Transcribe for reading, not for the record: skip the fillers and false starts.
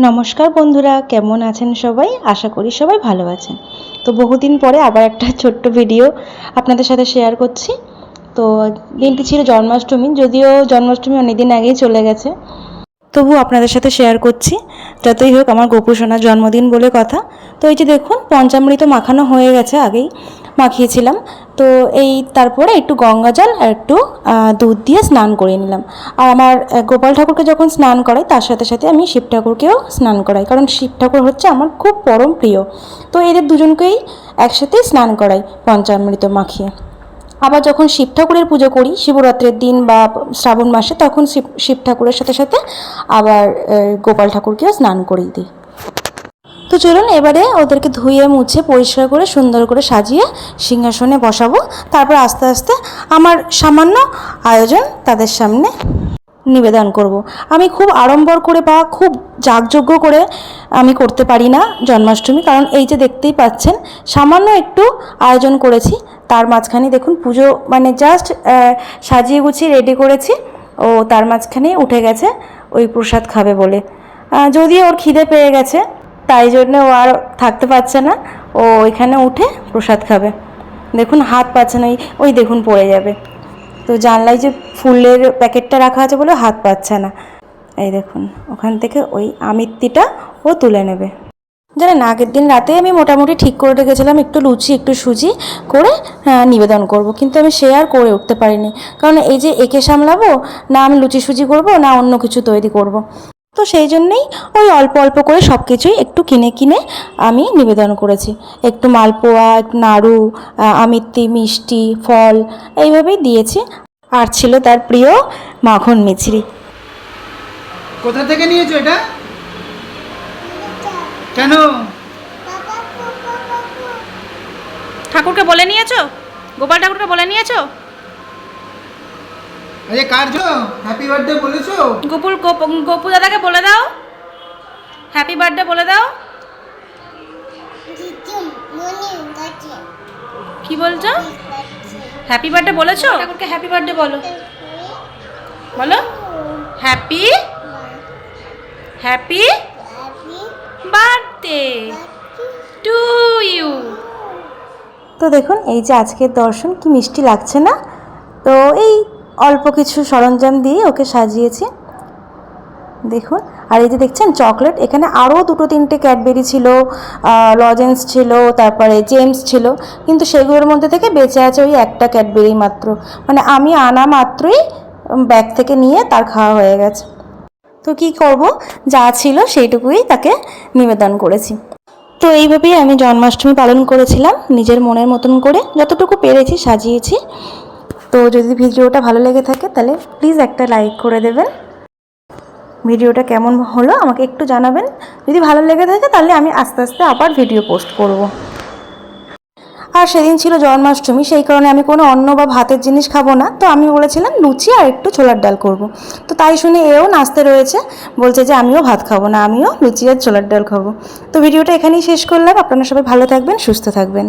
নমস্কার বন্ধুরা, কেমন আছেন সবাই? আশা করি সবাই ভালো আছেন। তো বহুদিন পরে আবার একটা ছোট্ট ভিডিও আপনাদের সাথে শেয়ার করছি। তো দিনটি ছিল জন্মাষ্টমী, যদিও জন্মাষ্টমী অনেকদিন আগেই চলে গেছে, তবু আপনাদের সাথে শেয়ার করছি। যতই হোক আমার গোপু সোনার জন্মদিন বলে কথা। তো এই যে দেখুন, পঞ্চামৃত মাখানো হয়ে গেছে, আগেই মাখিয়েছিলাম। তো এই তারপরে একটু গঙ্গা জল আর একটু দুধ দিয়ে স্নান করিয়ে নিলাম। আর আমার গোপাল ঠাকুরকে যখন স্নান করাই, তার সাথে সাথে আমি শিব ঠাকুরকেও স্নান করাই, কারণ শিব ঠাকুর হচ্ছে আমার খুব পরম প্রিয়। তো এদের দুজনকেই একসাথেই স্নান করাই পঞ্চামৃত মাখিয়ে। আবার যখন শিব ঠাকুরের পুজো করি শিবরাত্রির দিন বা শ্রাবণ মাসে, তখন শিব ঠাকুরের সাথে সাথে আবার গোপাল ঠাকুরকেও স্নান করিয়ে দিই। তো চলুন এবারে ওদেরকে ধুয়ে মুছে পরিষ্কার করে সুন্দর করে সাজিয়ে সিংহাসনে বসাবো। তারপর আস্তে আস্তে আমার সামান্য আয়োজন তাদের সামনে নিবেদন করব। আমি খুব আড়ম্বর করে বা খুব যাগযজ্ঞ করে আমি করতে পারি না জন্মাষ্টমী, কারণ এই যে দেখতেই পাচ্ছেন সামান্য একটু আয়োজন করেছি। তার মাঝখানে দেখুন পুজো মানে জাস্ট সাজিয়ে গুছিয়ে রেডি করেছি, ও তার মাঝখানে উঠে গেছে ওই প্রসাদ খাবে বলে। যদিও ওর খিদে পেয়ে গেছে, তাই জন্য ও আর থাকতে পারছে না, ও এখানে উঠে প্রসাদ খাবে। দেখুন হাত পাচ্ছে না, ওই দেখুন পড়ে যাবে। তো জানলায় যে ফুলের প্যাকেটটা রাখা আছে বলে হাত পাচ্ছে না, এই দেখুন ওখান থেকে ওই আমিত্তিটা ও তুলে নেবে। জানেন, আগের দিন রাতে আমি মোটামুটি ঠিক করে রেখেছিলাম একটু লুচি একটু সুজি করে নিবেদন করব, কিন্তু আমি সে আর করে উঠতে পারিনি, কারণ এই যে একে সামলাবো, না আমি লুচি সুজি করব, না অন্য কিছু তৈরি করব। তো সেই জন্যেই ওই অল্প অল্প করে সব কিছুই একটু কিনে কিনে আমি নিবেদন করেছি। একটু মালপোয়া, একটু নাড়ু, আমিত্তি, মিষ্টি, ফল এইভাবেই দিয়েছি। আর ছিল তার প্রিয় মাখন মিছরি। কোথা থেকে নিয়েছো এটা? কেন? ঠাকুরকে বলে নিয়েছো? গোপাল ঠাকুরকে বলে নিয়েছো? আরে কার জন্য হ্যাপি বার্থডে বলেছো? গপু দাদাকে বলে দাও হ্যাপি বার্থডে বলে দাও। কি বলছো? হ্যাপি বার্থডে বলেছো? ঠাকুরকে হ্যাপি বার্থডে বলো, বলো happy happy birthday to you. তো দেখুন এই যে আজকের দর্শন, কি মিষ্টি লাগছে না? তো এই অল্প কিছু সরঞ্জাম দিয়ে ওকে সাজিয়েছি দেখুন। আর এই যে দেখছেন চকলেট, এখানে আরও দুটো তিনটে ক্যাডবেরি ছিল, লজেন্স ছিল, তারপরে জেমস ছিল, কিন্তু সেগুলোর মধ্যে থেকে বেঁচে আছে ওই একটা ক্যাডবেরি মাত্র। মানে আমি আনা মাত্রই ব্যাগ থেকে নিয়ে তার খাওয়া হয়ে গেছে। তো কি করব, যা ছিল সেইটুকুই তাকে নিবেদন করেছি। তো এইভাবেই আমি জন্মাষ্টমী পালন করেছিলাম নিজের মনের মতন করে, যতটুকু পেরেছি সাজিয়েছি। তো যদি ভিডিওটা ভালো লেগে থাকে তাহলে প্লিজ একটা লাইক করে দেবেন। ভিডিওটা কেমন হলো আমাকে একটু জানাবেন। যদি ভালো লেগে থাকে তাহলে আমি আস্তে আস্তে আবার ভিডিও পোস্ট করব। আর সেদিন ছিল জন্মাষ্টমী, সেই কারণে আমি কোনো অন্ন বা ভাতের জিনিস খাবো না। তো আমি বলেছিলাম লুচি আর একটু ছোলার ডাল করব। তো তাই শুনে এও নাচতে রয়েছে, বলছে যে আমিও ভাত খাবো না, আমিও লুচি আর ছোলার ডাল খাবো। তো ভিডিওটা এখানেই শেষ করলাম। আপনারা সবাই ভালো থাকবেন, সুস্থ থাকবেন।